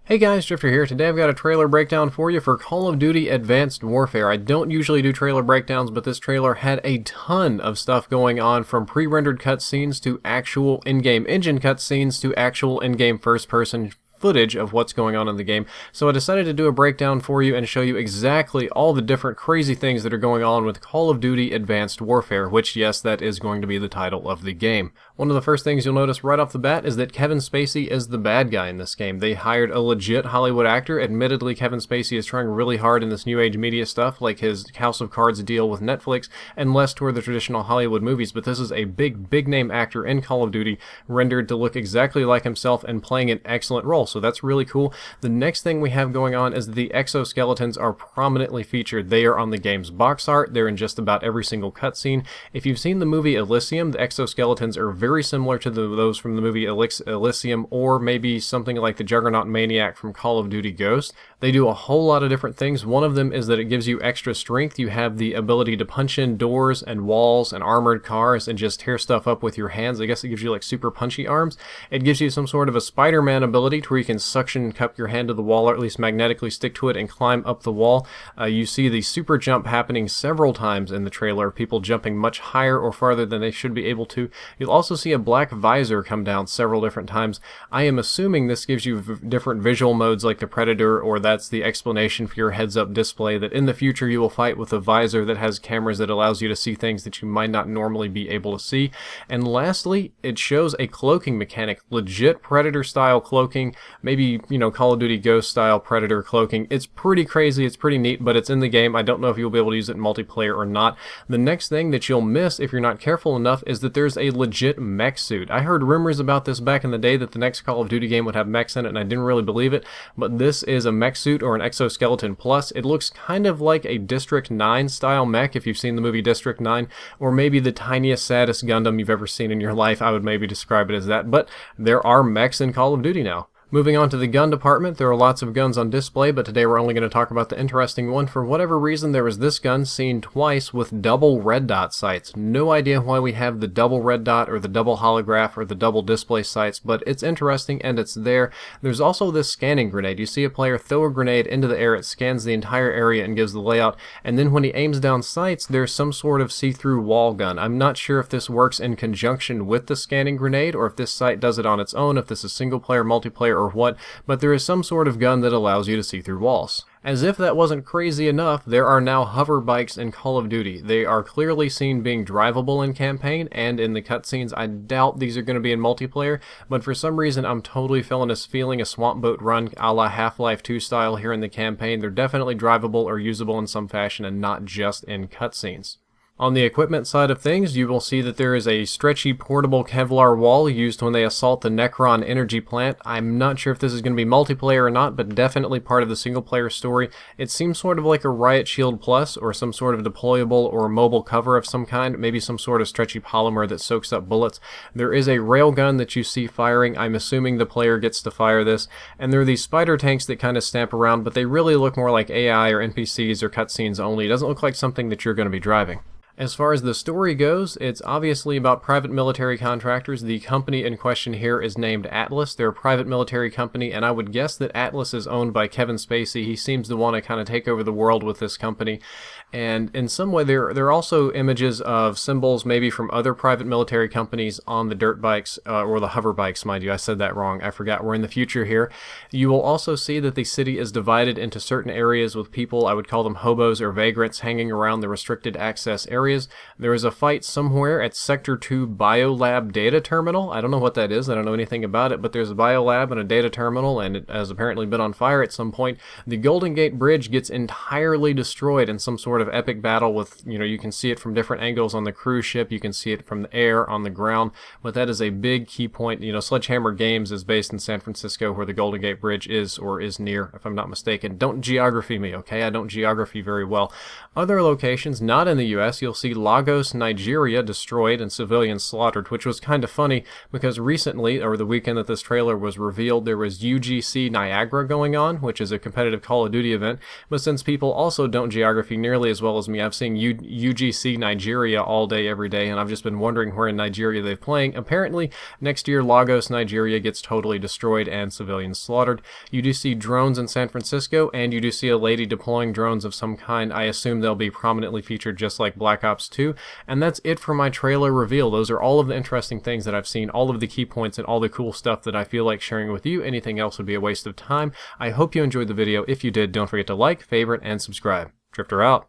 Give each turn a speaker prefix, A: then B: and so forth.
A: Hey guys, Drifter here. Today I've got a trailer breakdown for you for Call of Duty Advanced Warfare. I don't usually do trailer breakdowns, but this trailer had a ton of stuff going on, from pre-rendered cutscenes to actual in-game engine cutscenes to actual in-game first-person footage of what's going on in the game. So I decided to do a breakdown for you and show you exactly all the different crazy things that are going on with Call of Duty Advanced Warfare, which, yes, that is going to be the title of the game. One of the first things you'll notice right off the bat is that Kevin Spacey is the bad guy in this game. They hired a legit Hollywood actor. Admittedly, Kevin Spacey is trying really hard in this new age media stuff, like his House of Cards deal with Netflix, and less toward the traditional Hollywood movies, but this is a big name actor in Call of Duty, rendered to look exactly like himself and playing an excellent role, so that's really cool. The next thing we have going on is the exoskeletons are prominently featured. They are on the game's box art. They're in just about every single cutscene. If you've seen the movie Elysium, the exoskeletons are very similar to those from the movie Elysium, or maybe something like the Juggernaut Maniac from Call of Duty Ghost. They do a whole lot of different things. One of them is that it gives you extra strength. You have the ability to punch in doors and walls and armored cars and just tear stuff up with your hands. I guess it gives you like super punchy arms. It gives you some sort of a Spider-Man ability to where you can suction cup your hand to the wall, or at least magnetically stick to it and climb up the wall. You see the super jump happening several times in the trailer, people jumping much higher or farther than they should be able to. You'll also see a black visor come down several different times. I am assuming this gives you different visual modes like the Predator, or that's the explanation for your heads-up display, that in the future you will fight with a visor that has cameras that allows you to see things that you might not normally be able to see. And lastly, it shows a cloaking mechanic, legit Predator-style cloaking, maybe, you know, Call of Duty Ghost-style Predator cloaking. It's pretty crazy, it's pretty neat, but it's in the game. I don't know if you'll be able to use it in multiplayer or not. The next thing that you'll miss if you're not careful enough is that there's a legit mech suit. I heard rumors about this back in the day that the next Call of Duty game would have mechs in it, and I didn't really believe it, but this is a mech suit, or an exoskeleton plus. It looks kind of like a District 9 style mech, if you've seen the movie District 9, or maybe the tiniest, saddest Gundam you've ever seen in your life. I would maybe describe it as that, but there are mechs in Call of Duty now. Moving on to the gun department, there are lots of guns on display, but today we're only going to talk about the interesting one. For whatever reason, there was this gun seen twice with double red dot sights. No idea why we have the double red dot or the double holograph or the double display sights, but it's interesting and it's there. There's also this scanning grenade. You see a player throw a grenade into the air, it scans the entire area and gives the layout, and then when he aims down sights, there's some sort of see-through wall gun. I'm not sure if this works in conjunction with the scanning grenade, or if this sight does it on its own, if this is single player, multiplayer, or what, but there is some sort of gun that allows you to see through walls. As if that wasn't crazy enough, there are now hover bikes in Call of Duty. They are clearly seen being drivable in campaign and in the cutscenes. I doubt these are going to be in multiplayer, but for some reason I'm totally feeling a swamp boat run a la Half-Life 2 style here in the campaign. They're definitely drivable or usable in some fashion and not just in cutscenes. On the equipment side of things, you will see that there is a stretchy portable Kevlar wall used when they assault the Necron energy plant. I'm not sure if this is going to be multiplayer or not, but definitely part of the single player story. It seems sort of like a Riot Shield Plus, or some sort of deployable or mobile cover of some kind, maybe some sort of stretchy polymer that soaks up bullets. There is a railgun that you see firing. I'm assuming the player gets to fire this, and there are these spider tanks that kind of stamp around, but they really look more like AI or NPCs or cutscenes only. It doesn't look like something that you're going to be driving. As far as the story goes, it's obviously about private military contractors. The company in question here is named Atlas. They're a private military company, and I would guess that Atlas is owned by Kevin Spacey. He seems to want to kind of take over the world with this company. And in some way, there are also images of symbols maybe from other private military companies on the dirt bikes, or the hover bikes, mind you. I said that wrong. I forgot we're in the future here. You will also see that the city is divided into certain areas with people, I would call them hobos or vagrants, hanging around the restricted access areas. There is a fight somewhere at Sector 2 Biolab data terminal. I don't know what that is. I don't know anything about it, but there's a biolab and a data terminal, and it has apparently been on fire at some point. The Golden Gate Bridge gets entirely destroyed in some sort of epic battle with, you can see it from different angles on the cruise ship. You can see it from the air, on the ground, but that is a big key point. Sledgehammer Games is based in San Francisco, where the Golden Gate Bridge is, or is near, if I'm not mistaken. Don't geography me, okay? I don't geography very well. Other locations, not in the US, you'll see Lagos, Nigeria destroyed and civilians slaughtered, which was kind of funny because recently, or the weekend that this trailer was revealed, there was UGC Niagara going on, which is a competitive Call of Duty event. But since people also don't geography nearly as well as me, I've seen UGC Nigeria all day, every day, and I've just been wondering where in Nigeria they're playing. Apparently, next year, Lagos, Nigeria gets totally destroyed and civilians slaughtered. You do see drones in San Francisco, and you do see a lady deploying drones of some kind. I assume they'll be prominently featured just like Black Ops 2. And that's it for my trailer reveal. Those are all of the interesting things that I've seen, all of the key points, and all the cool stuff that I feel like sharing with you. Anything else would be a waste of time. I hope you enjoyed the video. If you did, don't forget to like, favorite, and subscribe. Drifter out.